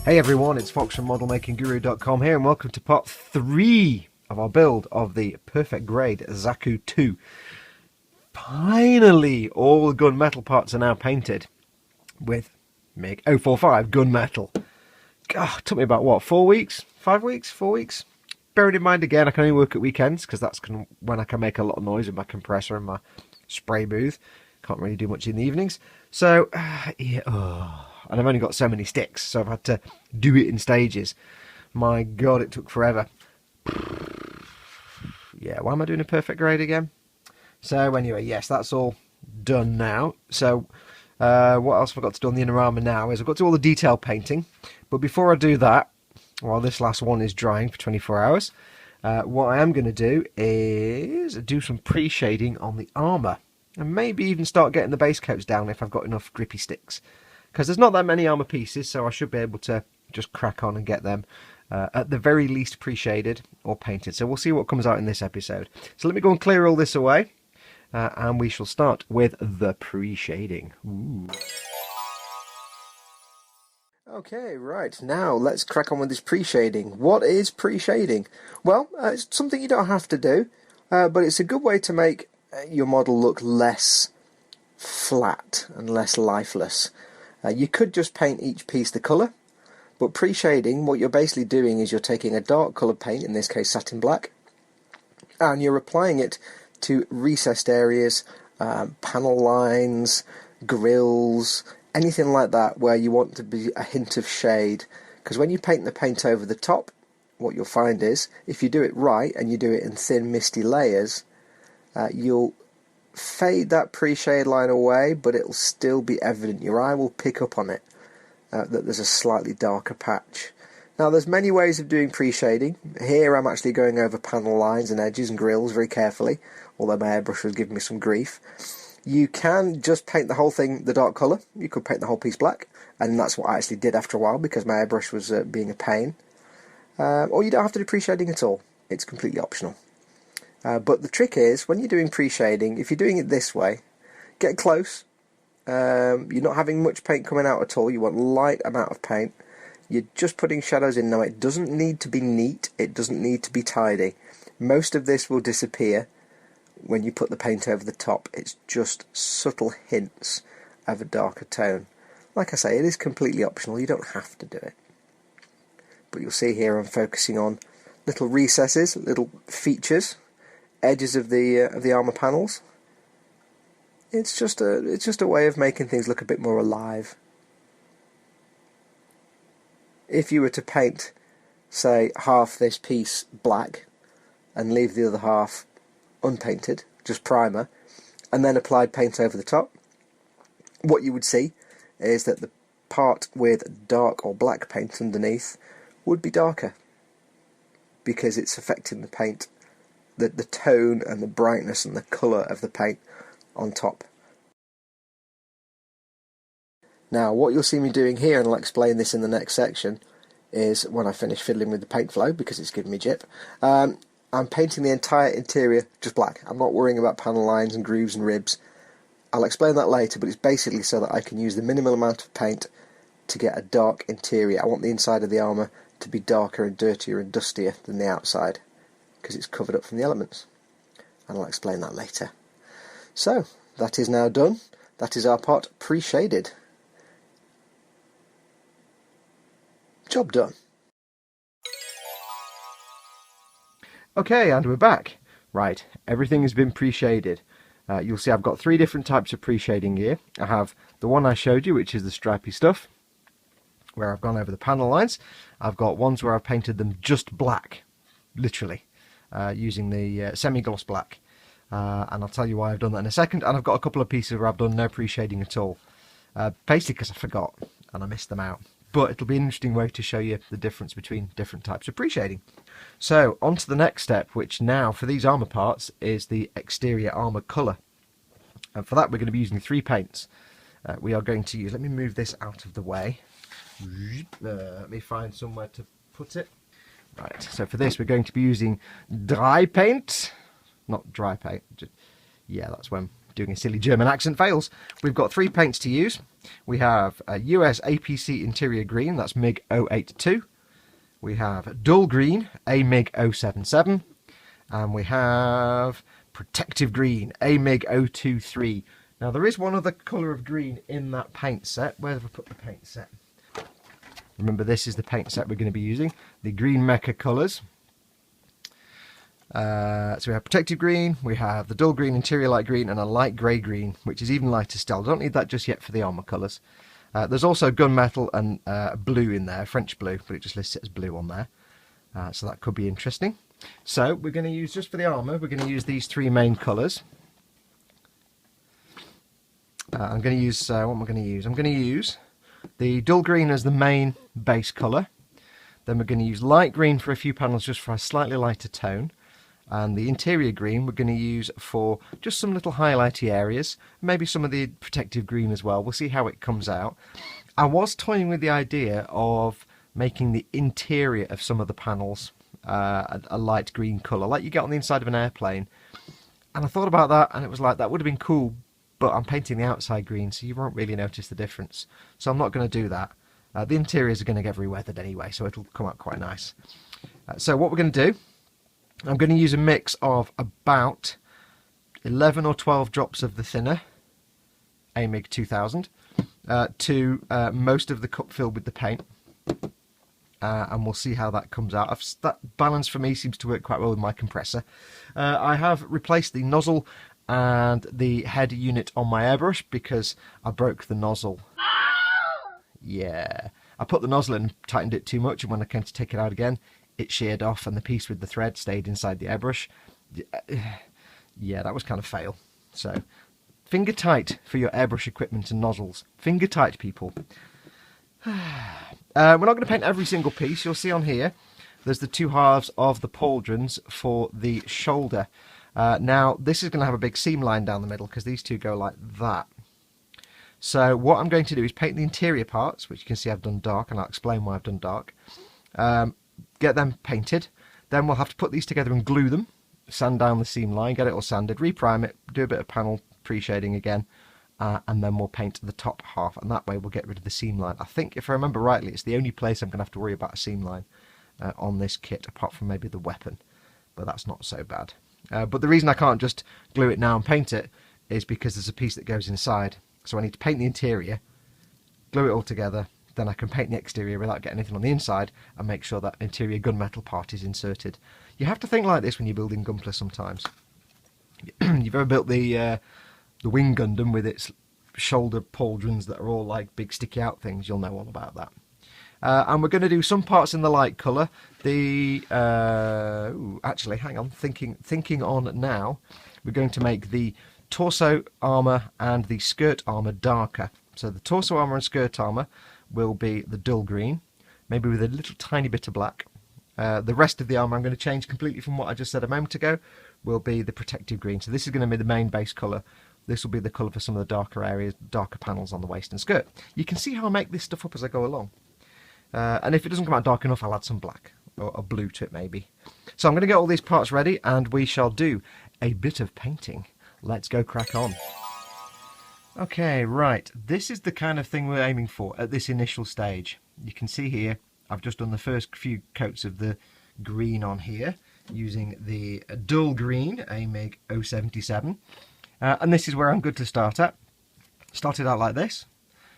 Hey everyone, it's Foxx from modelmakingguru.com here, and welcome to part 3 of our build of the Perfect Grade Zaku II. Finally, all the gunmetal parts are now painted with Mig 045 gunmetal. God, it took me about, what, 4 weeks? 5 weeks? 4 weeks? Bearing in mind, again, I can only work at weekends, because that's when I can make a lot of noise with my compressor and my spray booth. Can't really do much in the evenings. So, yeah, and I've only got so many sticks, so I've had to do it in stages. My God, it took forever. Yeah, why am I doing a perfect grade again? So anyway, yes, that's all done now. So what else have I got to do on the inner armour now is I've got to do all the detail painting. But before I do that, while this last one is drying for 24 hours, what I am going to do is do some pre-shading on the armour. And maybe even start getting the base coats down if I've got enough grippy sticks. Because there's not that many armour pieces, so I should be able to just crack on and get them at the very least pre-shaded or painted. So we'll see what comes out in this episode. So let me go and clear all this away, and we shall start with the pre-shading. Okay, right, now let's crack on with this pre-shading. What is pre-shading? Well, it's something you don't have to do, but it's a good way to make your model look less flat and less lifeless. You could just paint each piece the colour, but pre-shading, what you're basically doing is you're taking a dark coloured paint, in this case satin black, and you're applying it to recessed areas, panel lines, grills, anything like that where you want to be a hint of shade. Because when you paint the paint over the top, what you'll find is, if you do it right and you do it in thin misty layers, you'll fade that pre-shade line away, but it'll still be evident. Your eye will pick up on it, that there's a slightly darker patch. Now there's many ways of doing pre-shading. Here I'm actually going over panel lines and edges and grills very carefully, although my airbrush was giving me some grief. You can just paint the whole thing the dark colour. You could paint the whole piece black, and that's what I actually did after a while because my airbrush was being a pain. Or you don't have to do pre-shading at all. It's completely optional. But the trick is, when you're doing pre-shading, if you're doing it this way, get close. You're not having much paint coming out at all. You want light amount of paint. You're just putting shadows in. Now, it doesn't need to be neat. It doesn't need to be tidy. Most of this will disappear when you put the paint over the top. It's just subtle hints of a darker tone. Like I say, it is completely optional. You don't have to do it. But you'll see here I'm focusing on little recesses, little features, edges of the armour panels. It's just a way of making things look a bit more alive. If you were to paint, say, half this piece black and leave the other half unpainted, just primer, and then applied paint over the top, what you would see is that the part with dark or black paint underneath would be darker because it's affecting the paint, the tone and the brightness and the colour of the paint on top. Now what you'll see me doing here, and I'll explain this in the next section, is when I finish fiddling with the paint flow, because it's giving me jip, I'm painting the entire interior just black. I'm not worrying about panel lines and grooves and ribs. I'll explain that later, but it's basically so that I can use the minimal amount of paint to get a dark interior. I want the inside of the armour to be darker and dirtier and dustier than the outside, because it's covered up from the elements. And I'll explain that later. So, that is now done. That is our part pre-shaded. Job done. Okay, and we're back. Right, everything has been pre-shaded. You'll see I've got 3 different types of pre-shading here. I have the one I showed you, which is the stripy stuff, where I've gone over the panel lines. I've got ones where I've painted them just black, literally, using the semi-gloss black. And I'll tell you why I've done that in a second. And I've got a couple of pieces where I've done no pre-shading at all. Basically because I forgot and I missed them out. But it'll be an interesting way to show you the difference between different types of pre-shading. So, on to the next step, which now, for these armour parts, is the exterior armour colour. And for that, we're going to be using 3 paints. We are going to use, let me move this out of the way. Let me find somewhere to put it. Right, so for this, we're going to be using dry paint. Not dry paint. Yeah, that's when doing a silly German accent fails. We've got 3 paints to use. We have a US APC interior green, that's Mig 082. We have dull green, a Mig 077. And we have protective green, a Mig 023. Now there is one other colour of green in that paint set. Where have I put the paint set? Remember, this is the paint set we're going to be using, the green mecha colours. So we have protective green, we have the dull green, interior light green, and a light grey green, which is even lighter still. I don't need that just yet for the armour colours. There's also gunmetal and blue in there, French blue, but it just lists it as blue on there. So that could be interesting. So we're going to use, just for the armour, we're going to use these three main colours. I'm going to use, what am I going to use? I'm going to use the dull green as the main base colour. Then we're going to use light green for a few panels just for a slightly lighter tone. And the interior green we're going to use for just some little highlighty areas. Maybe some of the protective green as well. We'll see how it comes out. I was toying with the idea of making the interior of some of the panels a light green colour, like you get on the inside of an airplane. And I thought about that, and it was like, that would have been cool, but I'm painting the outside green, so you won't really notice the difference. So I'm not going to do that. The interiors are going to get very weathered anyway, so it'll come out quite nice. So what we're going to do, I'm going to use a mix of about 11 or 12 drops of the thinner, Mig 2000, to most of the cup filled with the paint. And we'll see how that comes out. That balance for me seems to work quite well with my compressor. I have replaced the nozzle and the head unit on my airbrush because I broke the nozzle. Yeah, I put the nozzle in and tightened it too much, and when I came to take it out again, it sheared off and the piece with the thread stayed inside the airbrush. Yeah, that was kind of fail. So, finger tight for your airbrush equipment and nozzles. Finger tight, people. We're not going to paint every single piece. You'll see on here, there's the two halves of the pauldrons for the shoulder. Now, this is going to have a big seam line down the middle because these two go like that. So what I'm going to do is paint the interior parts, which you can see I've done dark, and I'll explain why I've done dark. Get them painted. Then we'll have to put these together and glue them, sand down the seam line, get it all sanded, reprime it, do a bit of panel pre-shading again, and then we'll paint the top half, and that way we'll get rid of the seam line. I think, if I remember rightly, it's the only place I'm going to have to worry about a seam line on this kit, apart from maybe the weapon, but that's not so bad. But the reason I can't just glue it now and paint it is because there's a piece that goes inside. So I need to paint the interior, glue it all together, then I can paint the exterior without getting anything on the inside and make sure that interior gunmetal part is inserted. You have to think like this when you're building Gunpla sometimes. You've ever built the Wing Gundam with its shoulder pauldrons that are all like big sticky out things, you'll know all about that. And we're going to do some parts in the light colour. Actually, hang on, thinking on now, we're going to make the torso armour and the skirt armour darker. So the torso armour and skirt armour will be the dull green, maybe with a little tiny bit of black. The rest of the armour I'm going to change completely from what I just said a moment ago, will be the protective green. So this is going to be the main base colour. This will be the colour for some of the darker areas, darker panels on the waist and skirt. You can see how I make this stuff up as I go along. And if it doesn't come out dark enough, I'll add some black or a blue to it maybe. So I'm going to get all these parts ready and we shall do a bit of painting. Let's go crack on. Okay, right, this is the kind of thing we're aiming for at this initial stage. You can see here, I've just done the first few coats of the green on here, using the dull green, a Mig 077. And this is where I'm good to start at. Started out like this,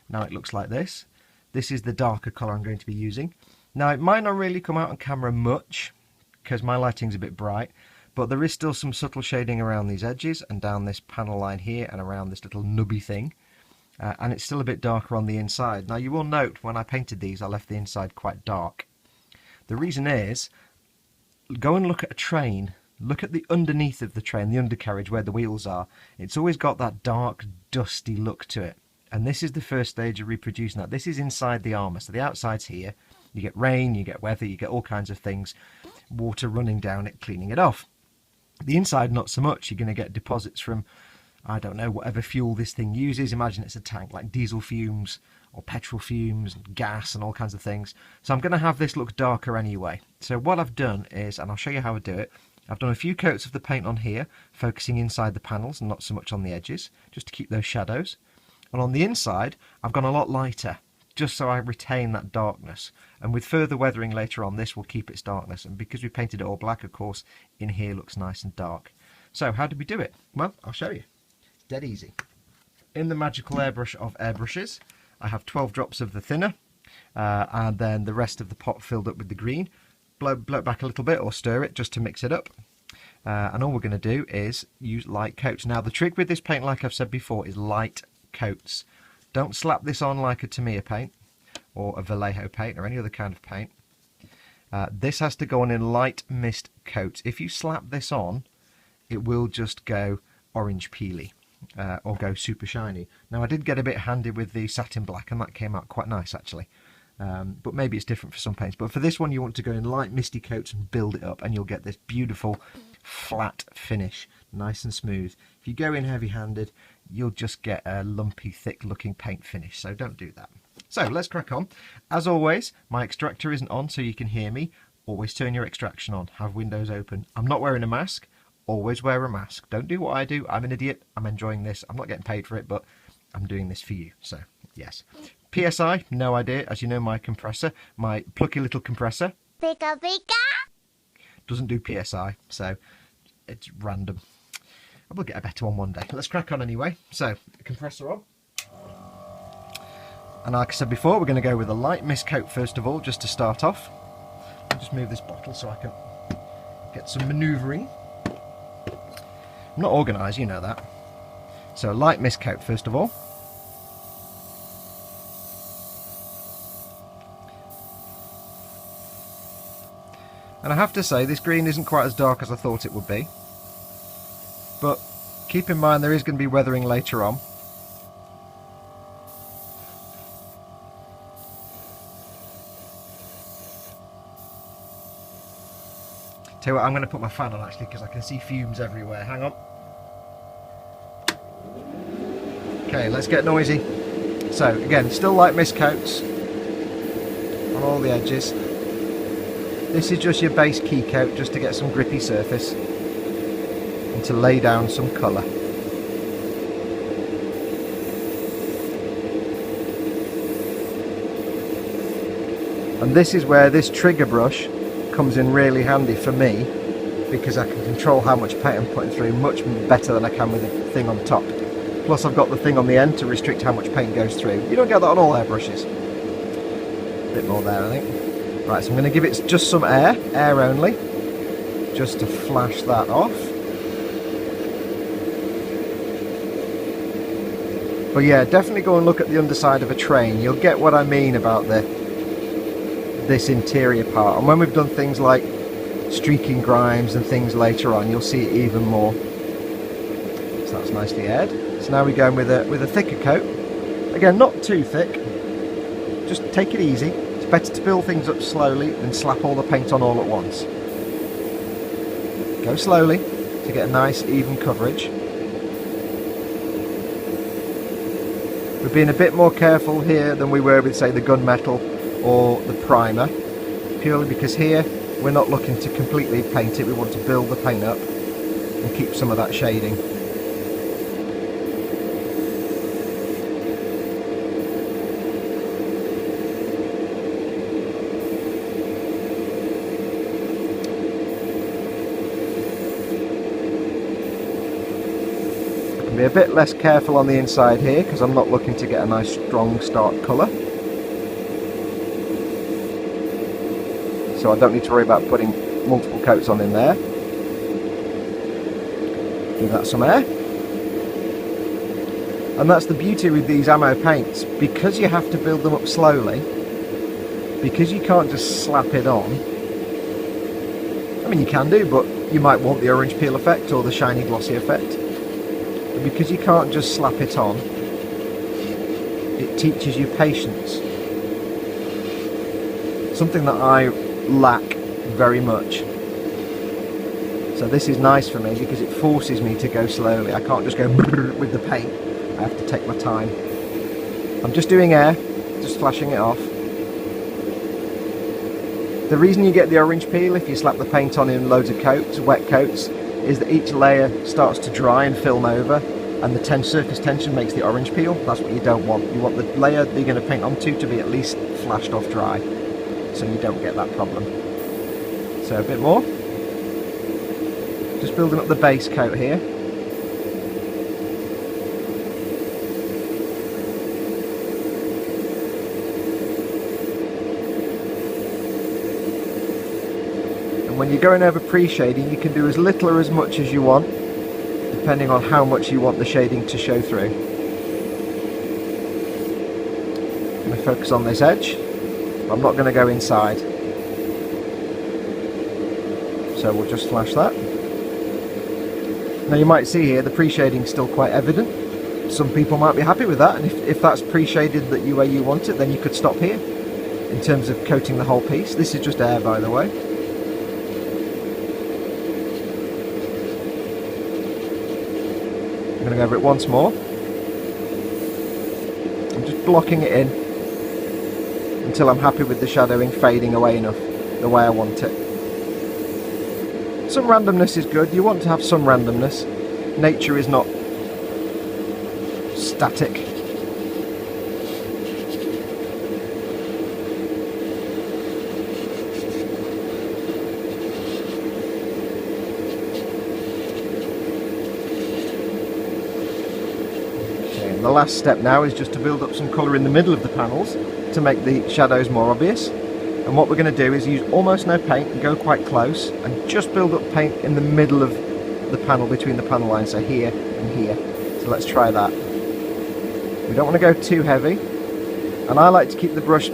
now it looks like this. This is the darker colour I'm going to be using. Now it might not really come out on camera much, because my lighting's a bit bright, but there is still some subtle shading around these edges and down this panel line here and around this little nubby thing. And it's still a bit darker on the inside. Now you will note when I painted these I left the inside quite dark. The reason is, go and look at a train. Look at the underneath of the train, the undercarriage where the wheels are. It's always got that dark, dusty look to it. And this is the first stage of reproducing that. This is inside the armour. So the outside's here. You get rain, you get weather, you get all kinds of things. Water running down it, cleaning it off. The inside, not so much. You're going to get deposits from, I don't know, whatever fuel this thing uses. Imagine it's a tank, like diesel fumes or petrol fumes, and gas and all kinds of things. So I'm going to have this look darker anyway. So what I've done is, and I'll show you how I do it, I've done a few coats of the paint on here, focusing inside the panels and not so much on the edges, just to keep those shadows. And on the inside, I've gone a lot lighter, just so I retain that darkness. And with further weathering later on, this will keep its darkness. And because we painted it all black, of course, in here looks nice and dark. So how did we do it? Well, I'll show you. It's dead easy. In the magical airbrush of airbrushes, I have 12 drops of the thinner, and then the rest of the pot filled up with the green. Blow it back a little bit or stir it just to mix it up. And all we're going to do is use light coats. Now the trick with this paint, like I've said before, is light coats. Don't slap this on like a Tamiya paint or a Vallejo paint or any other kind of paint. This has to go on in light mist coats. If you slap this on, it will just go orange peely or go super shiny. Now I did get a bit handy with the satin black and that came out quite nice actually. But maybe it's different for some paints. But for this one you want to go in light misty coats and build it up and you'll get this beautiful flat finish, nice and smooth. If you go in heavy-handed, you'll just get a lumpy, thick-looking paint finish, so don't do that. So let's crack on. As always, my extractor isn't on so you can hear me. Always turn your extraction on, have windows open. I'm not wearing a mask, always wear a mask. Don't do what I do, I'm an idiot, I'm enjoying this. I'm not getting paid for it, but I'm doing this for you, so yes. PSI, no idea, as you know my compressor, my plucky little compressor. Pika pika! Doesn't do PSI, so it's random. I will get a better one day. Let's crack on anyway. So, compressor on. And like I said before, we're going to go with a light mist coat first of all, just to start off. I'll just move this bottle so I can get some manoeuvring. I'm not organised, you know that. So, light mist coat first of all. And I have to say, this green isn't quite as dark as I thought it would be. But keep in mind there is going to be weathering later on. Tell you what, I'm going to put my fan on actually because I can see fumes everywhere. Hang on. Okay, let's get noisy. So again, still light mist coats on all the edges. This is just your base key coat, just to get some grippy surface and to lay down some colour. And this is where this trigger brush comes in really handy for me, because I can control how much paint I'm putting through much better than I can with the thing on top. Plus I've got the thing on the end to restrict how much paint goes through. You don't get that on all airbrushes. A bit more there I think. Right, so I'm going to give it just some air only, just to flash that off. But yeah, definitely go and look at the underside of a train. You'll get what I mean about this interior part. And when we've done things like streaking grimes and things later on, you'll see it even more. So that's nicely aired. So now we're going with a thicker coat. Again, not too thick. Just take it easy. It's better to build things up slowly than slap all the paint on all at once. Go slowly to get a nice even coverage. We're being a bit more careful here than we were with, say, the gunmetal or the primer, purely because here we're not looking to completely paint it, we want to build the paint up and keep some of that shading. Be a bit less careful on the inside here because I'm not looking to get a nice strong start colour, so I don't need to worry about putting multiple coats on in there. Give that some air. And that's the beauty with these ammo paints, because you have to build them up slowly, because you can't just slap it on. I mean, you can do, but you might want the orange peel effect or the shiny glossy effect. Because you can't just slap it on, it teaches you patience. Something that I lack very much. So this is nice for me because it forces me to go slowly. I can't just go with the paint. I have to take my time. I'm just doing air, just flashing it off. The reason you get the orange peel if you slap the paint on in loads of coats, wet coats, is that each layer starts to dry and film over, and the surface tension makes the orange peel. That's what you don't want. You want the layer that you're going to paint onto to be at least flashed off dry, so you don't get that problem. So a bit more. Just building up the base coat here. And when you're going over pre-shading, you can do as little or as much as you want, depending on how much you want the shading to show through. I'm going to focus on this edge, but I'm not going to go inside. So we'll just flash that. Now you might see here the pre-shading is still quite evident. Some people might be happy with that, and if that's pre-shaded that way you want it, then you could stop here in terms of coating the whole piece. This is just air, by the way. I'm going to go over it once more. I'm just blocking it in until I'm happy with the shadowing fading away enough the way I want it. Some randomness is good. You want to have some randomness. Nature is not static. The last step now is just to build up some colour in the middle of the panels to make the shadows more obvious. And what we're going to do is use almost no paint and go quite close and just build up paint in the middle of the panel, between the panel lines, so here and here. So let's try that. We don't want to go too heavy, and I like to keep the brush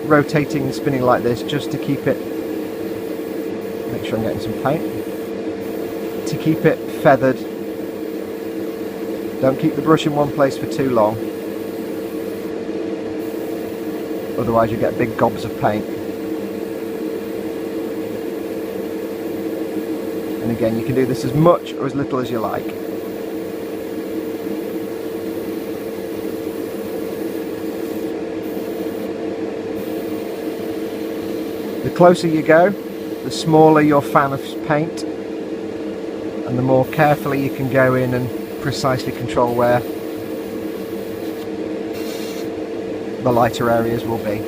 rotating and spinning like this just to keep it, make sure I'm getting some paint, to keep it feathered. Don't keep the brush in one place for too long, otherwise you get big gobs of paint. And again, you can do this as much or as little as you like. The closer you go, the smaller your fan of paint, and the more carefully you can go in and precisely control where the lighter areas will be.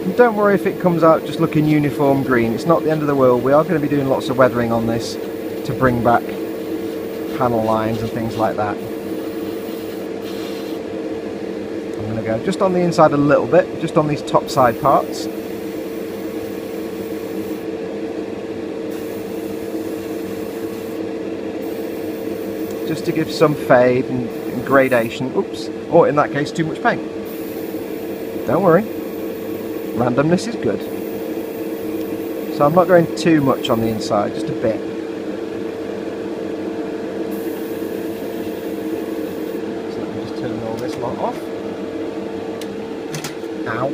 And don't worry if it comes out just looking uniform green, it's not the end of the world. We are going to be doing lots of weathering on this to bring back panel lines and things like that. I'm going to go just on the inside a little bit, just on these top side parts. Just to give some fade and gradation. Oops, or in that case too much paint. Don't worry, randomness is good. So I'm not going too much on the inside, just a bit. So let me just turn all this lot off. Ow.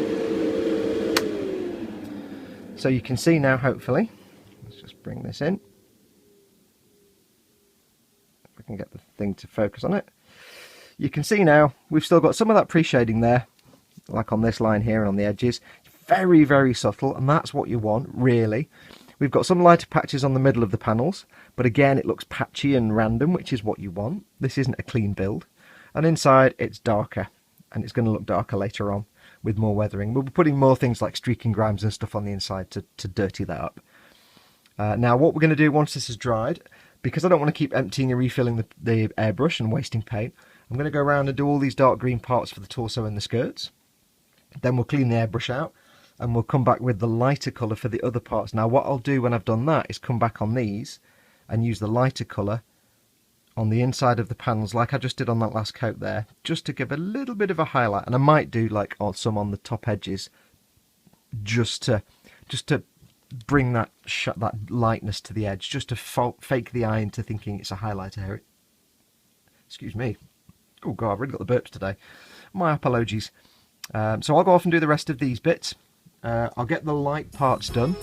So you can see now, hopefully, let's just bring this in. Can get the thing to focus on it. You can see now we've still got some of that pre-shading there, like on this line here and on the edges. Very, very subtle, and that's what you want, really. We've got some lighter patches on the middle of the panels, but again it looks patchy and random, which is what you want. This isn't a clean build. And inside it's darker, and it's going to look darker later on with more weathering. We'll be putting more things like streaking grimes and stuff on the inside to dirty that up. Now what we're going to do once this is dried, because I don't want to keep emptying and refilling the airbrush and wasting paint, I'm going to go around and do all these dark green parts for the torso and the skirts. Then we'll clean the airbrush out and we'll come back with the lighter colour for the other parts. Now what I'll do when I've done that is come back on these and use the lighter colour on the inside of the panels like I just did on that last coat there, just to give a little bit of a highlight. And I might do like some on the top edges just to bring that lightness to the edge, just to fake the eye into thinking it's a highlighter here. Excuse me. Oh god, I've really got the burps today. My apologies. So I'll go off and do the rest of these bits. I'll get the light parts done.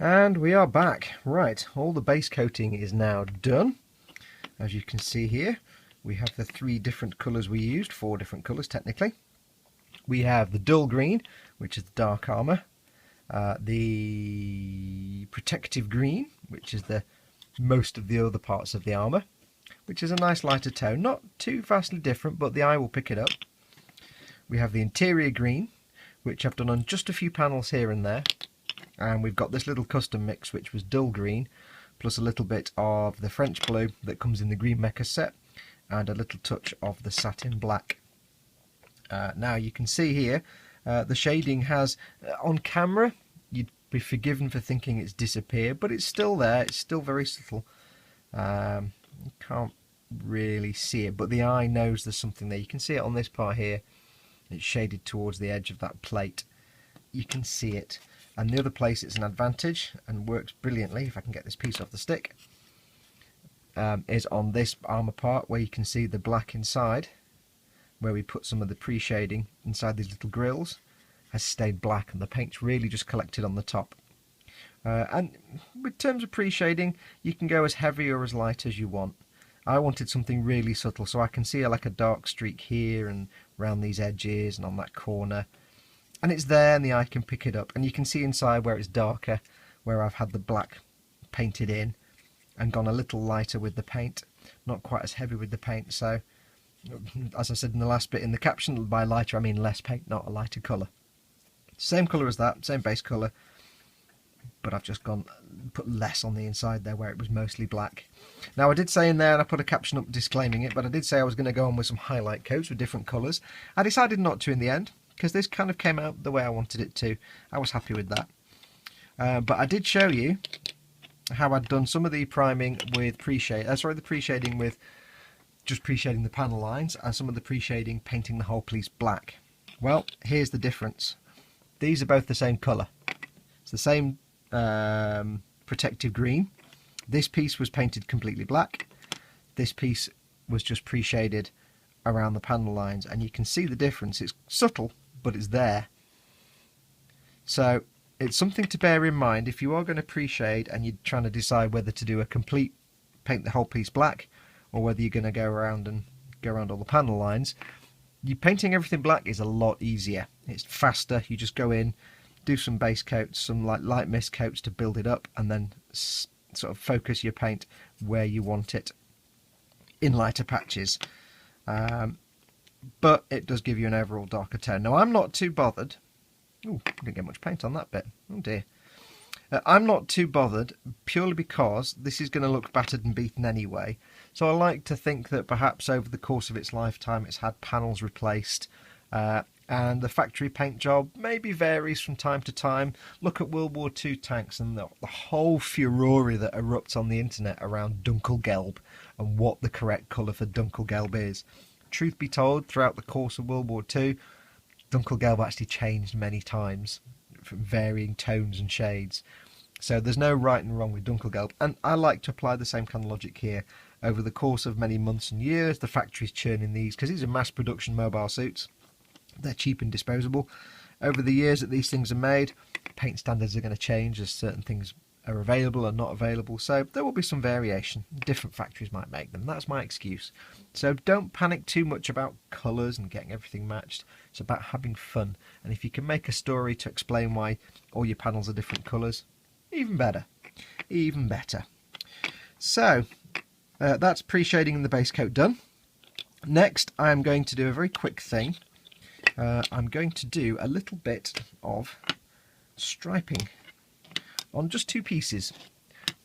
And we are back. Right, all the base coating is now done. As you can see here, we have the 3 different colours we used, 4 different colours technically. We have the dull green, which is the dark armour, the protective green, which is the most of the other parts of the armour, which is a nice lighter tone, not too vastly different, but the eye will pick it up. We have the interior green, which I've done on just a few panels here and there. And we've got this little custom mix, which was dull green, plus a little bit of the French blue that comes in the Green Mecha set, and a little touch of the satin black. Now you can see here, the shading has, on camera, you'd be forgiven for thinking it's disappeared, but it's still there, it's still very subtle. You can't really see it, but the eye knows there's something there. You can see it on this part here, it's shaded towards the edge of that plate. You can see it. And the other place it's an advantage and works brilliantly, if I can get this piece off the stick, is on this armour part where you can see the black inside, where we put some of the pre-shading inside these little grills, has stayed black and the paint's really just collected on the top. And in terms of pre-shading, you can go as heavy or as light as you want. I wanted something really subtle, so I can see like a dark streak here and around these edges and on that corner. And it's there and the eye can pick it up, and you can see inside where it's darker, where I've had the black painted in and gone a little lighter with the paint, not quite as heavy with the paint. So as I said in the last bit in the caption, by lighter I mean less paint, not a lighter colour. Same colour as that, same base colour, but I've just put less on the inside there where it was mostly black. Now I did say in there, and I put a caption up disclaiming it, but I did say I was going to go on with some highlight coats with different colours. I decided not to in the end, because this kind of came out the way I wanted it to. I was happy with that. But I did show you how I'd done some of the priming with the pre-shading with just pre-shading the panel lines, and some of the pre-shading painting the whole piece black. Well, here's the difference. These are both the same colour. It's the same protective green. This piece was painted completely black. This piece was just pre-shaded around the panel lines, and you can see the difference. It's subtle, but it's there. So it's something to bear in mind if you are going to pre-shade and you're trying to decide whether to do a complete paint the whole piece black, or whether you're going to go around all the panel lines. You painting everything black is a lot easier. It's faster. You just go in, do some base coats, some light mist coats to build it up, and then sort of focus your paint where you want it in lighter patches. But it does give you an overall darker tone. Now I'm not too bothered. Ooh, I didn't get much paint on that bit. Oh dear. I'm not too bothered purely because this is going to look battered and beaten anyway. So I like to think that perhaps over the course of its lifetime it's had panels replaced, and the factory paint job maybe varies from time to time. Look at World War II tanks and the whole furore that erupts on the internet around Dunkelgelb and what the correct colour for Dunkelgelb is. Truth be told, throughout the course of World War II, Dunkelgelb actually changed many times from varying tones and shades. So there's no right and wrong with Dunkelgelb, and I like to apply the same kind of logic here. Over the course of many months and years, the factory's churning these, because these are mass production mobile suits. They're cheap and disposable. Over the years that these things are made, paint standards are going to change as certain things are available and not available, so there will be some variation. Different factories might make them. That's my excuse. So don't panic too much about colours and getting everything matched. It's about having fun, and if you can make a story to explain why all your panels are different colours, even better. Even better. So that's pre-shading and the base coat done. Next I am going to do a very quick thing. I'm going to do a little bit of striping on just 2 pieces.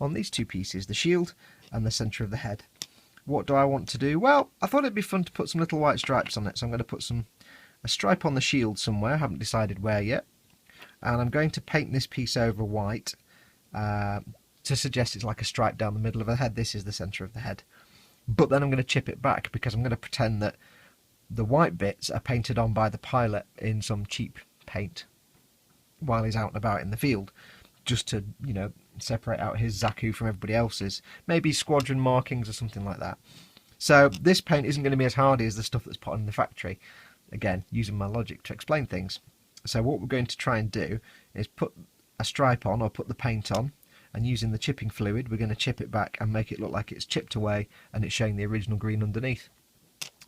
On these 2 pieces, the shield and the centre of the head. What do I want to do? Well, I thought it'd be fun to put some little white stripes on it, so I'm going to put a stripe on the shield somewhere. I haven't decided where yet. And I'm going to paint this piece over white to suggest it's like a stripe down the middle of the head. This is the centre of the head. But then I'm going to chip it back, because I'm going to pretend that the white bits are painted on by the pilot in some cheap paint while he's out and about in the field, just to, you know, separate out his Zaku from everybody else's. Maybe squadron markings or something like that. So this paint isn't going to be as hardy as the stuff that's put on in the factory. Again, using my logic to explain things. So what we're going to try and do is put a stripe on or put the paint on, and using the chipping fluid we're going to chip it back and make it look like it's chipped away and it's showing the original green underneath.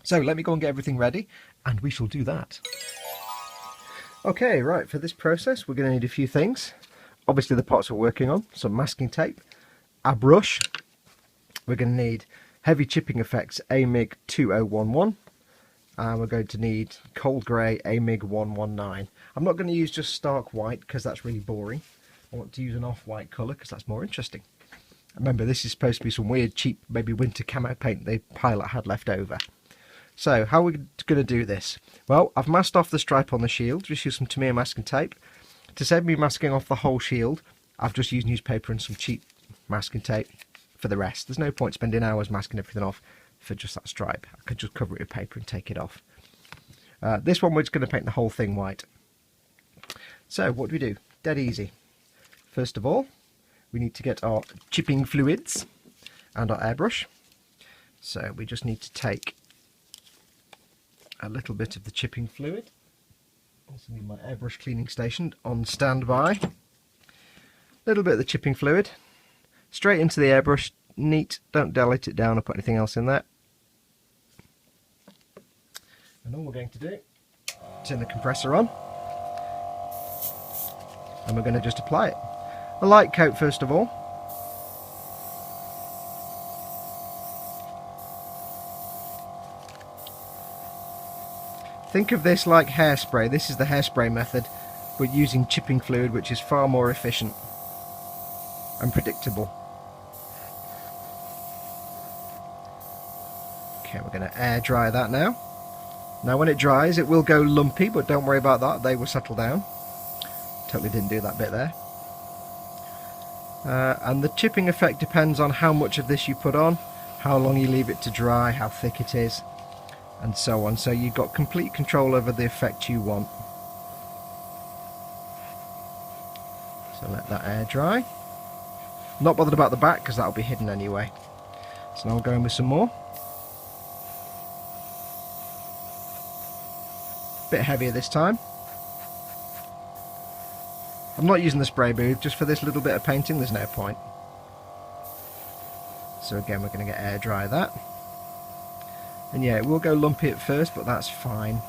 So let me go and get everything ready and we shall do that. Okay, right, for this process we're going to need a few things. Obviously the pots we're working on, some masking tape, a brush, we're going to need Heavy Chipping Effects Mig 2011, and we're going to need Cold Grey Mig 119. I'm not going to use just stark white because that's really boring. I want to use an off-white colour because that's more interesting. Remember, this is supposed to be some weird cheap maybe winter camo paint the pilot had left over. So how are we going to do this? Well, I've masked off the stripe on the shield, just use some Tamiya masking tape. To save me masking off the whole shield, I've just used newspaper and some cheap masking tape for the rest. There's no point spending hours masking everything off for just that stripe. I could just cover it with paper and take it off. This one we're just going to paint the whole thing white. So what do we do? Dead easy. First of all, we need to get our chipping fluids and our airbrush. So we just need to take a little bit of the chipping fluid. Also need my airbrush cleaning station on standby. A little bit of the chipping fluid. Straight into the airbrush. Neat. Don't dilute it down or put anything else in there. And all we're going to do, turn the compressor on. And we're going to just apply it. A light coat first of all. Think of this like hairspray. This is the hairspray method, but using chipping fluid, which is far more efficient and predictable. Okay, we're going to air dry that now. Now when it dries it will go lumpy, but don't worry about that, they will settle down. Totally didn't do that bit there. And the chipping effect depends on how much of this you put on, how long you leave it to dry, how thick it is, and so on. So you've got complete control over the effect you want. So let that air dry. Not bothered about the back because that'll be hidden anyway. So now we'll go in with some more. Bit heavier this time. I'm not using the spray booth, just for this little bit of painting there's no point. So again we're going to get air dry that. And yeah, it will go lumpy at first, but that's fine.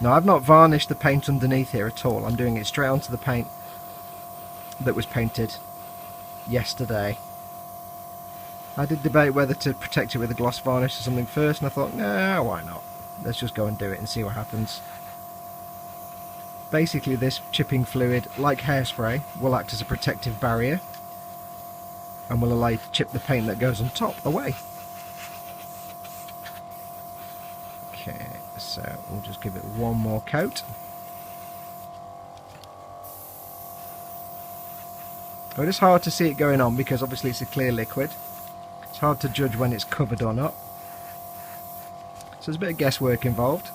Now I've not varnished the paint underneath here at all, I'm doing it straight onto the paint that was painted yesterday. I did debate whether to protect it with a gloss varnish or something first, and I thought, nah, why not? Let's just go and do it and see what happens. Basically this chipping fluid, like hairspray, will act as a protective barrier and will allow you to chip the paint that goes on top away. Okay, so we'll just give it one more coat. Well, it's hard to see it going on because obviously it's a clear liquid. It's hard to judge when it's covered or not. So there's a bit of guesswork involved.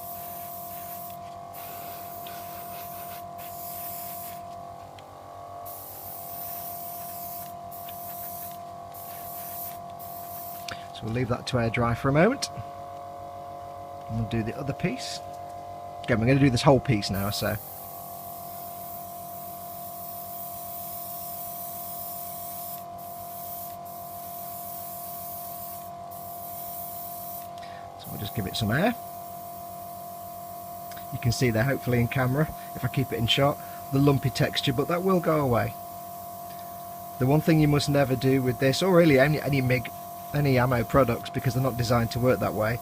So we'll leave that to air dry for a moment. And we'll do the other piece. Again, we're going to do this whole piece now, so. So we'll just give it some air. You can see there, hopefully in camera, if I keep it in shot, the lumpy texture, but that will go away. The one thing you must never do with this, or really any MIG, any ammo products, because they're not designed to work that way,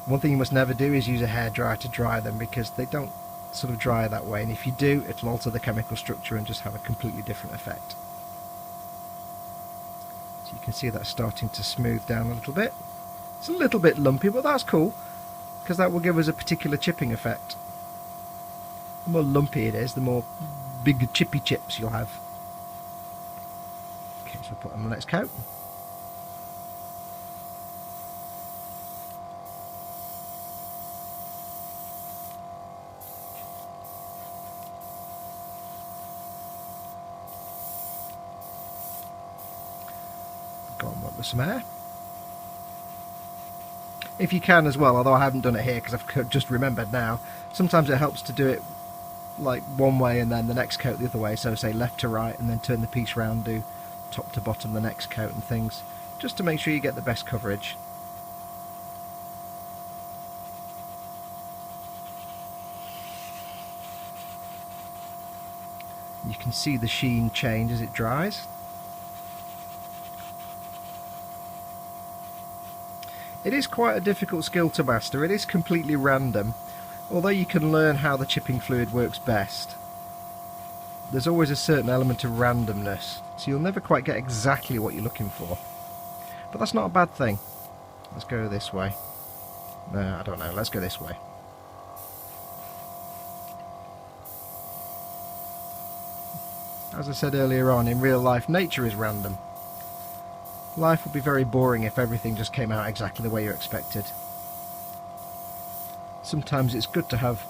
one thing you must never do is use a hairdryer to dry them, because they don't sort of dry that way, and if you do, it'll alter the chemical structure and just have a completely different effect. So you can see that's starting to smooth down a little bit. It's a little bit lumpy, but that's cool, because that will give us a particular chipping effect. The more lumpy it is, the more big chippy chips you'll have. Okay, so we'll put on the next coat. Go on with some air. If you can as well, although I haven't done it here because I've just remembered now, sometimes it helps to do it like one way and then the next coat the other way, so say left to right and then turn the piece round, do top to bottom the next coat and things, just to make sure you get the best coverage. You can see the sheen change as it dries. It is quite a difficult skill to master. It is completely random, although you can learn how the chipping fluid works best. There's always a certain element of randomness, so you'll never quite get exactly what you're looking for. But that's not a bad thing. Let's go this way. No, I don't know. Let's go this way. As I said earlier on, in real life, nature is random. Life would be very boring if everything just came out exactly the way you expected. Sometimes it's good to have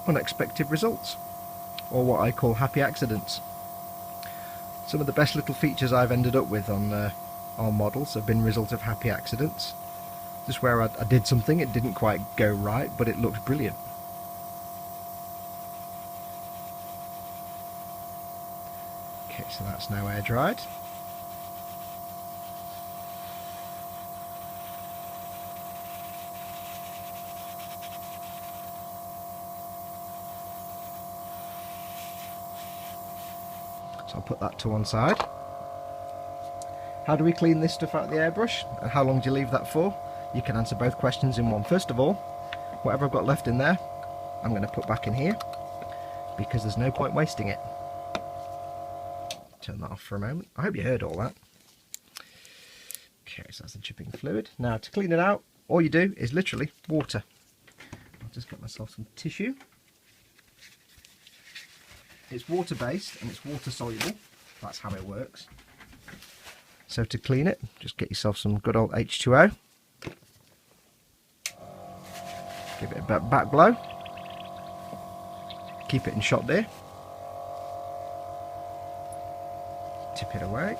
unexpected results, or what I call happy accidents. Some of the best little features I've ended up with on models have been result of happy accidents. Just where I did something, it didn't quite go right, but it looked brilliant. Okay, so that's now air dried. So I'll put that to one side. How do we clean this stuff out of the airbrush, and how long do you leave that for? You can answer both questions in one. First of all, whatever I've got left in there, I'm going to put back in here, because there's no point wasting it. Turn that off for a moment. I hope you heard all that. Okay, so that's the chipping fluid. Now to clean it out, all you do is literally water. I'll just get myself some tissue. It's water based and it's water soluble. That's how it works. So to clean it, just get yourself some good old H2O. Give it a back blow. Keep it in shot there. Tip it away.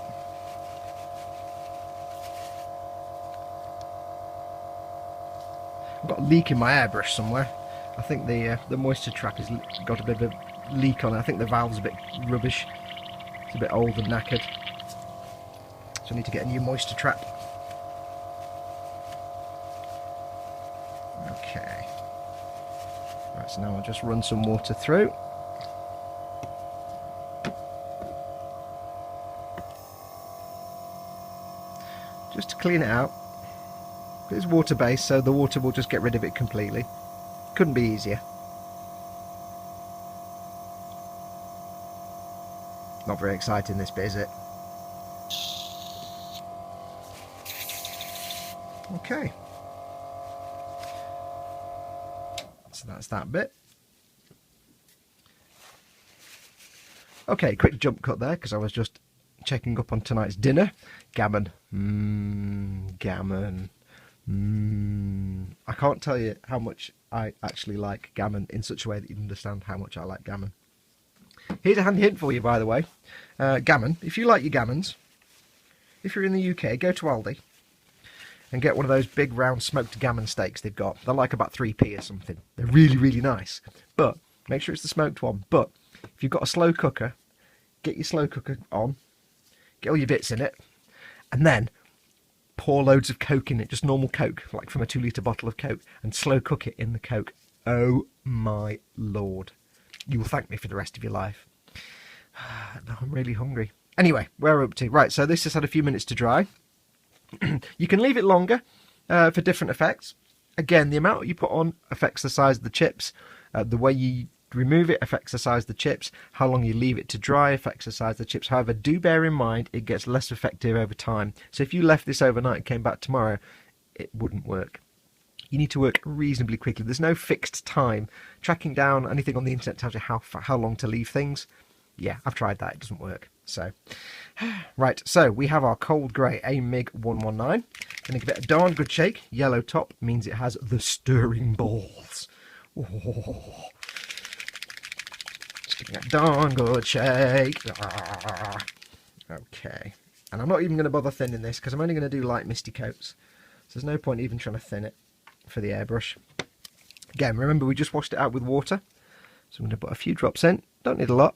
I've got a leak in my airbrush somewhere. I think the moisture trap has got a bit of a leak on it. I think the valve's a bit rubbish. It's a bit old and knackered. So I need to get a new moisture trap. Okay. Right, so now I'll just run some water through. Just to clean it out. It's water based, so the water will just get rid of it completely. Couldn't be easier. Not very exciting, this bit, is it? Okay. So that's that bit. Okay, quick jump cut there, because I was just checking up on tonight's dinner. Gammon. Gammon. I can't tell you how much I actually like gammon in such a way that you understand how much I like gammon. Here's a handy hint for you, by the way. Gammon, if you like your gammons, if you're in the UK, go to Aldi and get one of those big round smoked gammon steaks they've got. They're like about 3p or something. They're really, really nice. But make sure it's the smoked one. But if you've got a slow cooker, get your slow cooker on, get all your bits in it, and then pour loads of Coke in it, just normal Coke, like from a 2-litre bottle of Coke, and slow cook it in the Coke. Oh my lord. You will thank me for the rest of your life. Now I'm really hungry. Anyway, where are we up to? Right, so this has had a few minutes to dry. You can leave it longer for different effects. Again, the amount you put on affects the size of the chips. The way you remove it affects the size of the chips. How long you leave it to dry affects the size of the chips. However, do bear in mind it gets less effective over time. So if you left this overnight and came back tomorrow, it wouldn't work. You need to work reasonably quickly. There's no fixed time. Tracking down anything on the internet tells you how long to leave things. Yeah, I've tried that. It doesn't work. So, right. So we have our cold grey Mig 119. Going to give it a darn good shake. Yellow top means it has the stirring balls. Oh. Just giving it a darn good shake. Ah. Okay. And I'm not even going to bother thinning this because I'm only going to do light misty coats. So there's no point even trying to thin it. for the airbrush. Again, remember we just washed it out with water, so I'm going to put a few drops in. Don't need a lot.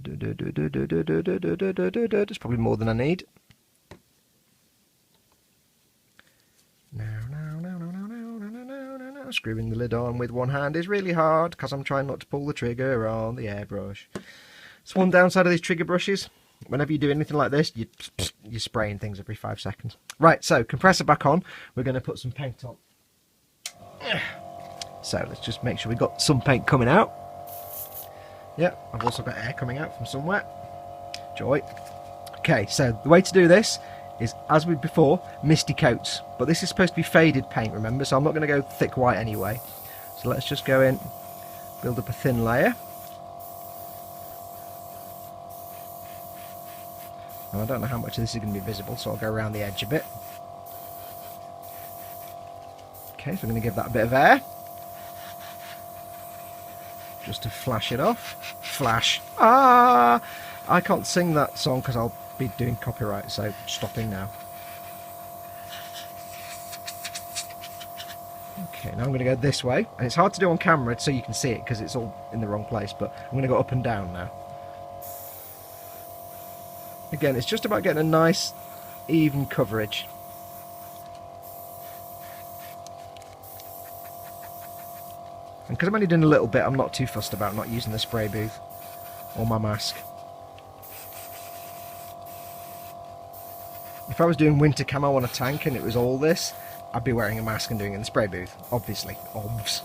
It's probably more than I need. Screwing the lid on with one hand is really hard because I'm trying not to pull the trigger on the airbrush. So one downside of these trigger brushes, whenever you do anything like this, you're spraying things every 5 seconds. Right, so compressor back on. We're going to put some paint on. So let's just make sure we've got some paint coming out. Yeah, I've also got air coming out from somewhere. Joy. Okay, so the way to do this is, as with before, misty coats. But this is supposed to be faded paint, remember, so I'm not going to go thick white anyway. So let's just go in, build up a thin layer. And I don't know how much of this is going to be visible, so I'll go around the edge a bit. Okay, so I'm going to give that a bit of air. Just to flash it off. Flash. Ah! I can't sing that song because I'll be doing copyright, so stopping now. Okay, now I'm going to go this way, and it's hard to do on camera so you can see it because it's all in the wrong place, but I'm going to go up and down now. Again, it's just about getting a nice even coverage. And because I'm only doing a little bit, I'm not too fussed about not using the spray booth or my mask. If I was doing winter camo on a tank and it was all this, I'd be wearing a mask and doing it in the spray booth, obviously. Obvs.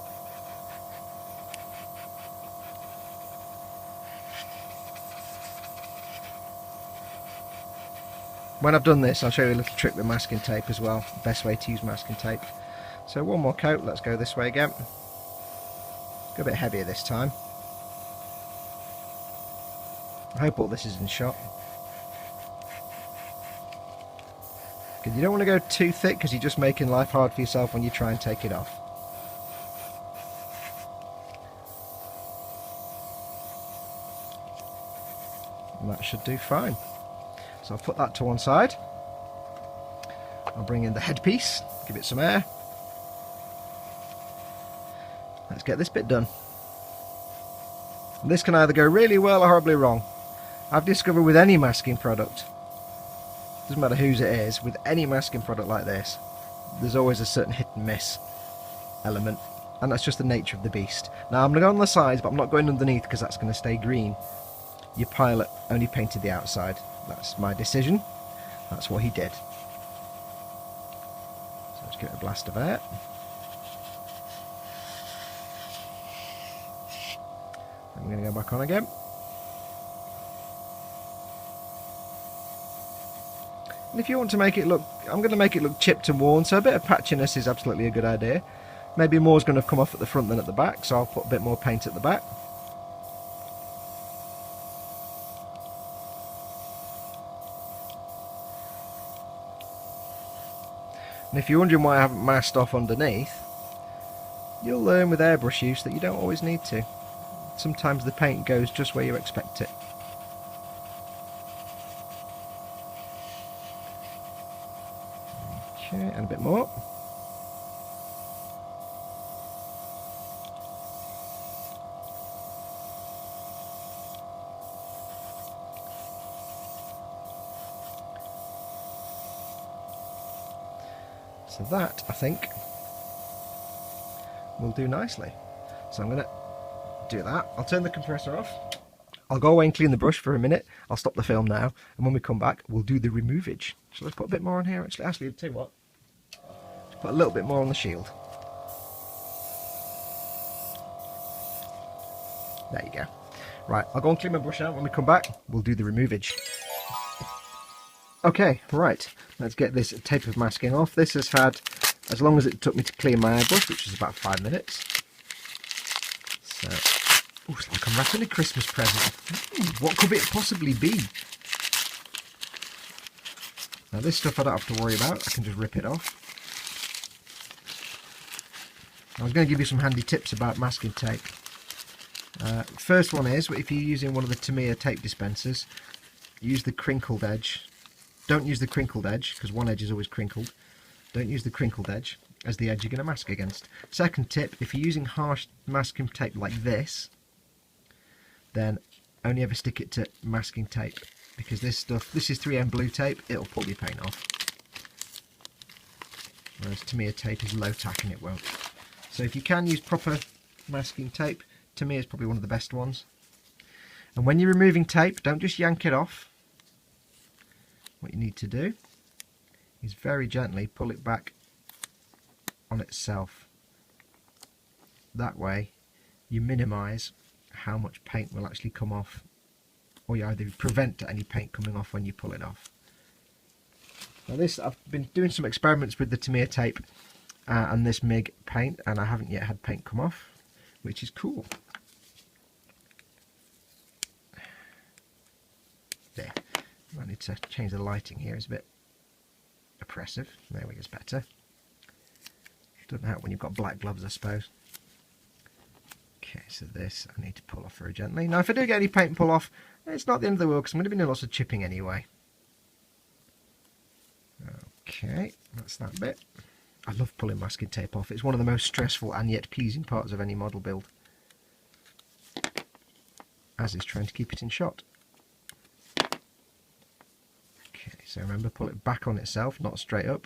When I've done this, I'll show you a little trick with masking tape as well. The best way to use masking tape. So one more coat, let's go this way again. Go a bit heavier this time. I hope all this is in shot. Because you don't want to go too thick because you're just making life hard for yourself when you try and take it off. And that should do fine. So I'll put that to one side. I'll bring in the headpiece, give it some air. Let's get this bit done. And this can either go really well or horribly wrong. I've discovered with any masking product, doesn't matter whose it is, with any masking product like this, there's always a certain hit and miss element, and that's just the nature of the beast. Now I'm going to go on the sides, but I'm not going underneath because that's going to stay green. Your pilot only painted the outside. That's my decision. That's what he did. So let's give it a blast of air. I'm going to go back on again. And if you want to make it look, I'm going to make it look chipped and worn, so a bit of patchiness is absolutely a good idea. Maybe more is going to come off at the front than at the back, so I'll put a bit more paint at the back. And if you're wondering why I haven't masked off underneath, you'll learn with airbrush use that you don't always need to. Sometimes the paint goes just where you expect it. Okay, and a bit more. So that, I think, will do nicely. So I'm going to do that. I'll turn the compressor off. I'll go away and clean the brush for a minute. I'll stop the film now, and when we come back, we'll do the removage. So let's put a bit more on here, actually. I'll tell you what. Let's put a little bit more on the shield. There you go. Right, I'll go and clean my brush out. When we come back, we'll do the removage. Okay, right. Let's get this tape of masking off. This has had as long as it took me to clean my airbrush, which is about 5 minutes. So, oh, it's like I'm wrapping a Christmas present. What could it possibly be? Now this stuff I don't have to worry about. I can just rip it off. I was going to give you some handy tips about masking tape. First one is, if you're using one of the Tamiya tape dispensers, use the crinkled edge. Don't use the crinkled edge, because one edge is always crinkled. Don't use the crinkled edge. as the edge you're going to mask against. Second tip, if you're using harsh masking tape like this, then only ever stick it to masking tape, because this is 3M blue tape, it'll pull your paint off. Whereas Tamiya tape is low tack and it won't. So if you can use proper masking tape, Tamiya is probably one of the best ones. And when you're removing tape, don't just yank it off. What you need to do is very gently pull it back on itself. That way you minimise how much paint will actually come off, or you either prevent any paint coming off when you pull it off. Now this, I've been doing some experiments with the Tamiya tape and this Mig paint, and I haven't yet had paint come off, which is cool. There. I need to change the lighting here, it's a bit oppressive. There we go, it's better. Doesn't help when you've got black gloves, I suppose. Okay, so this I need to pull off very gently. Now if I do get any paint pull off, it's not the end of the world, because I'm going to be doing lots of chipping anyway. Okay, that's that bit. I love pulling masking tape off. It's one of the most stressful and yet pleasing parts of any model build, as is trying to keep it in shot. Okay, so remember, pull it back on itself, not straight up.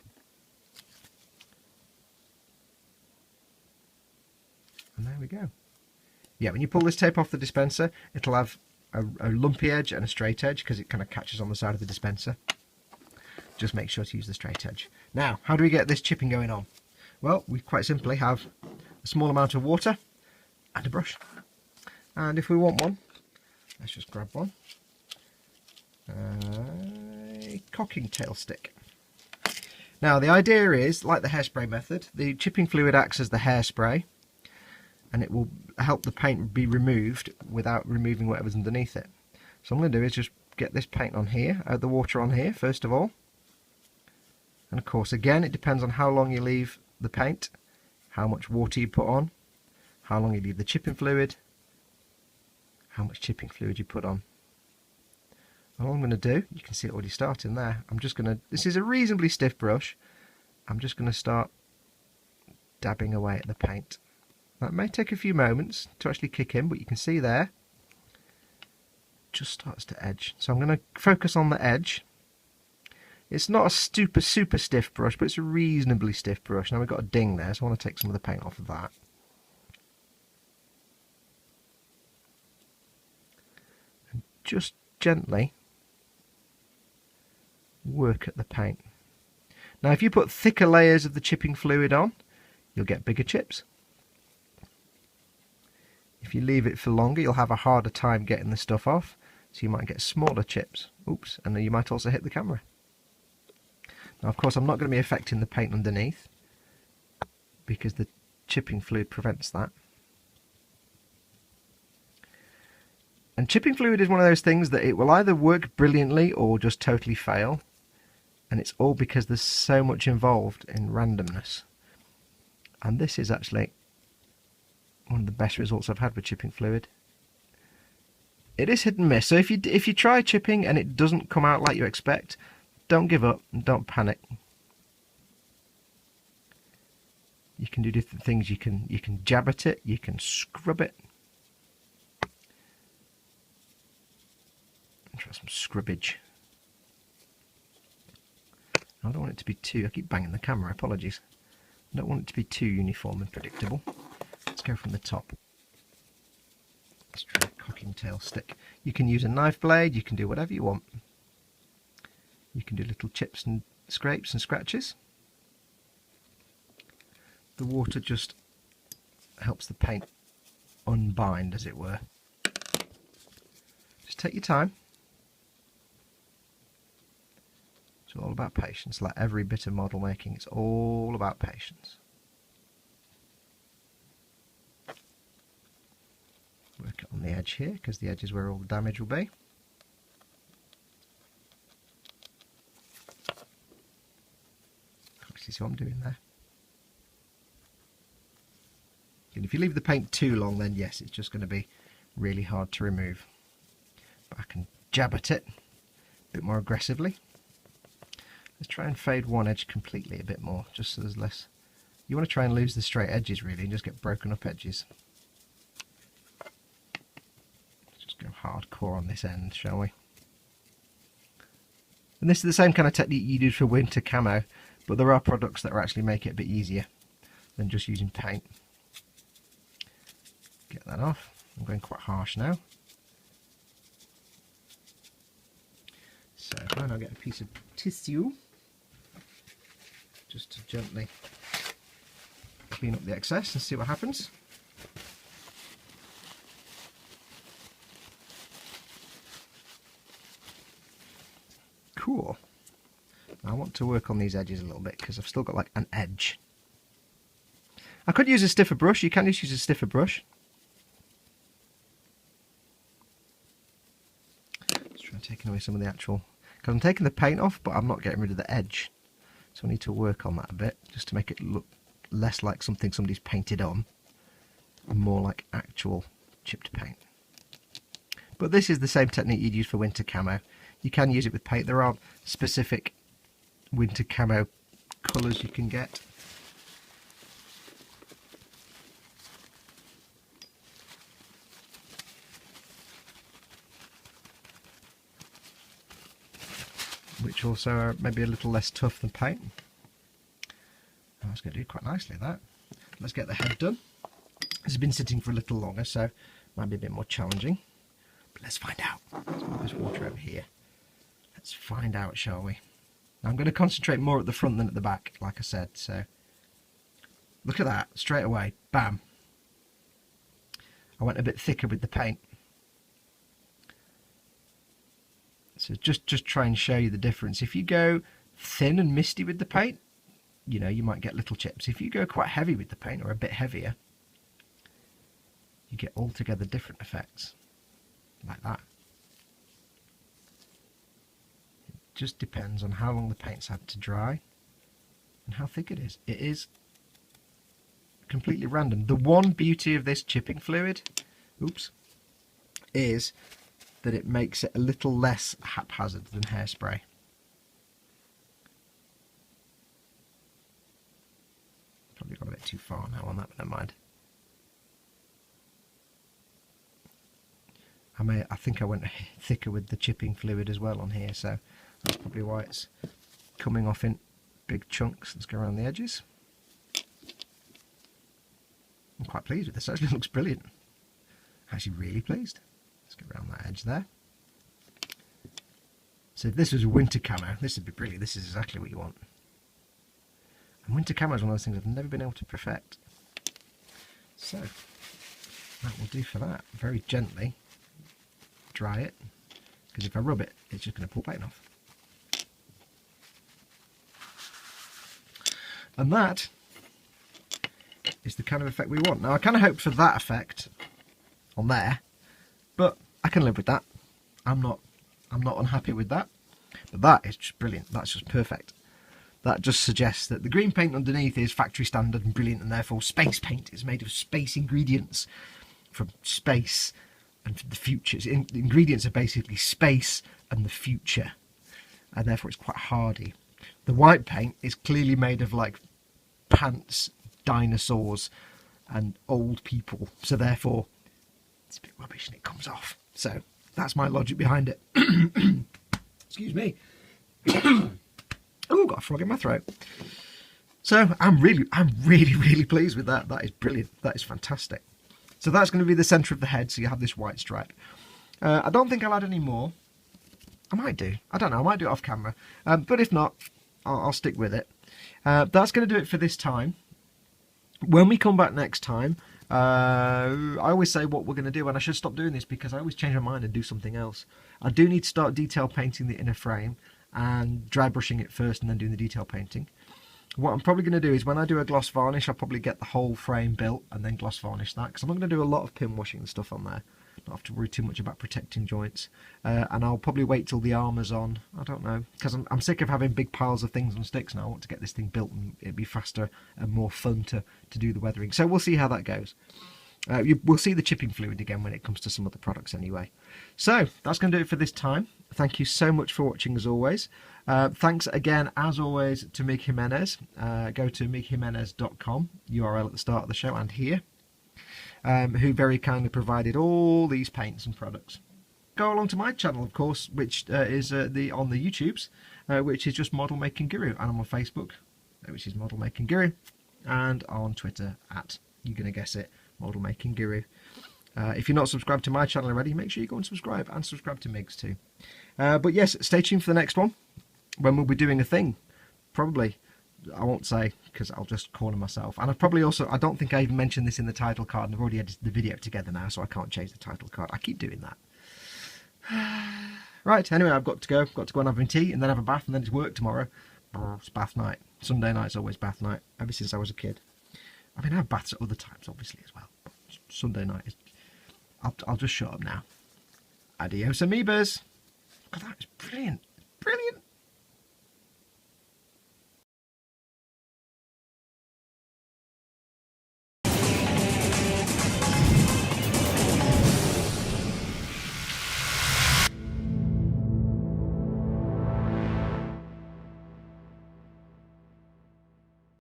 And there we go. Yeah, when you pull this tape off the dispenser, it'll have a lumpy edge and a straight edge, because it kind of catches on the side of the dispenser. Just make sure to use the straight edge. Now, how do we get this chipping going on? Well, we quite simply have a small amount of water and a brush. And if we want one, let's just grab one. A cocking tail stick. Now, the idea is, like the hairspray method, the chipping fluid acts as the hairspray, and it will help the paint be removed without removing whatever's underneath it. So what I'm going to do is just get this paint on here, the water on here first of all. And of course, again, it depends on how long you leave the paint, how much water you put on, how long you leave the chipping fluid, how much chipping fluid you put on. And all I'm going to do, you can see it already starting there, this is a reasonably stiff brush, I'm just going to start dabbing away at the paint. That may take a few moments to actually kick in, but you can see there, it just starts to edge. So I'm going to focus on the edge. It's not a super stiff brush, but it's a reasonably stiff brush. Now we've got a ding there, so I want to take some of the paint off of that. And just gently work at the paint. Now if you put thicker layers of the chipping fluid on, you'll get bigger chips. If you leave it for longer, you'll have a harder time getting the stuff off, so you might get smaller chips. Oops, and then you might also hit the camera. Now of course I'm not going to be affecting the paint underneath, because the chipping fluid prevents that. And chipping fluid is one of those things that it will either work brilliantly or just totally fail, and it's all because there's so much involved in randomness. And this is actually one of the best results I've had with chipping fluid. It is hit and miss, so if you try chipping and it doesn't come out like you expect, don't give up and don't panic. You can do different things. You can jab at it, you can scrub it. Try some scrubbage. I don't want it to be too, I keep banging the camera, apologies. I don't want it to be too uniform and predictable. Let's go from the top. Let's try a cocking tail stick. You can use a knife blade, you can do whatever you want. You can do little chips and scrapes and scratches. The water just helps the paint unbind, as it were. Just take your time. It's all about patience, like every bit of model making, it's all about patience. Work it on the edge here, because the edge is where all the damage will be. See what I'm doing there? And if you leave the paint too long, then yes, it's just going to be really hard to remove. But I can jab at it a bit more aggressively. Let's try and fade one edge completely a bit more, just so there's less You want to try and lose the straight edges really and just get broken up edges. Let's just go hardcore on this end, shall we? And this is the same kind of technique you do for winter camo, but there are products that actually make it a bit easier than just using paint. Get that off. I'm going quite harsh now. So why not get a piece of tissue just to gently clean up the excess and see what happens. Cool. I want to work on these edges a little bit because I've still got like an edge. I could use a stiffer brush. You can just use a stiffer brush. Just try taking away some of the actual, because I'm taking the paint off, but I'm not getting rid of the edge. So I need to work on that a bit just to make it look less like something somebody's painted on and more like actual chipped paint. But this is the same technique you'd use for winter camo. You can use it with paint. There are specific winter camo colours you can get. Which also are maybe a little less tough than paint. I was going to do quite nicely that. Let's get the head done. This has been sitting for a little longer, so it might be a bit more challenging. But let's find out. Let's put this water over here. Let's find out, shall we? Now I'm going to concentrate more at the front than at the back, like I said. So look at that, straight away, bam. I went a bit thicker with the paint. So just try and show you the difference. If you go thin and misty with the paint, you know, you might get little chips. If you go quite heavy with the paint, or a bit heavier, you get altogether different effects, like that. It just depends on how long the paint's had to dry and how thick it is. It is completely random. The one beauty of this chipping fluid, is that it makes it a little less haphazard than hairspray. Probably got a bit too far now on that, but never mind. I think I went thicker with the chipping fluid as well on here, so that's probably why it's coming off in big chunks. Let's go around the edges. I'm quite pleased with this, actually looks brilliant. Actually really pleased. Let's go around that edge there. So if this was a winter camo, this would be brilliant. This is exactly what you want. And winter camo is one of those things I've never been able to perfect. So that will do for that. Very gently dry it, because if I rub it, it's just going to pull paint off. And that is the kind of effect we want. Now I kind of hoped for that effect on there, but I can live with that. I'm not unhappy with that. But that is just brilliant. That's just perfect. That just suggests that the green paint underneath is factory standard and brilliant, and therefore space paint is made of space ingredients from space and from the future. The ingredients are basically space and the future, and therefore it's quite hardy. The white paint is clearly made of like pants, dinosaurs and old people, so therefore it's a bit rubbish and it comes off. So that's my logic behind it. Excuse me. Oh, got a frog in my throat. So I'm really pleased with that. That is brilliant. That is fantastic. So that's going to be the centre of the head, so you have this white stripe. I don't think I'll add any more. I might do. I don't know. I might do it off camera. But if not, I'll stick with it. That's going to do it for this time. When we come back next time, I always say what we're going to do, and I should stop doing this because I always change my mind and do something else. I do need to start detail painting the inner frame and dry brushing it first and then doing the detail painting. What I'm probably going to do is when I do a gloss varnish, I'll probably get the whole frame built and then gloss varnish that, because I'm not going to do a lot of pin washing and stuff on there. Not have to worry too much about protecting joints. And I'll probably wait till the armour's on. I don't know, because I'm sick of having big piles of things on sticks now. I want to get this thing built and it'd be faster and more fun to do the weathering. So we'll see how that goes. We'll see the chipping fluid again when it comes to some of the products anyway. So that's going to do it for this time. Thank you so much for watching as always. Thanks again, as always, to Mig Jimenez. Go to migjimenez.com, URL at the start of the show and here, who very kindly provided all these paints and products. Go along to my channel, of course, which is on the YouTubes, which is just Model Making Guru, and I'm on Facebook, which is Model Making Guru, and on Twitter at, you're gonna guess it, Model Making Guru. If you're not subscribed to my channel already, make sure you go and subscribe to Mig's too. But yes, stay tuned for the next one, when we'll be doing a thing. Probably, I won't say because I'll just corner myself. And I've probably also, I don't think I even mentioned this in the title card, and I've already edited the video together now, so I can't change the title card. I keep doing that. Right, anyway, I've got to go and have my tea and then have a bath, and then it's work tomorrow. It's bath night. Sunday night's always bath night, ever since I was a kid. I mean, I have baths at other times, obviously, as well. But Sunday night is... I'll just shut up now. Adios, amoebas. God, that was brilliant.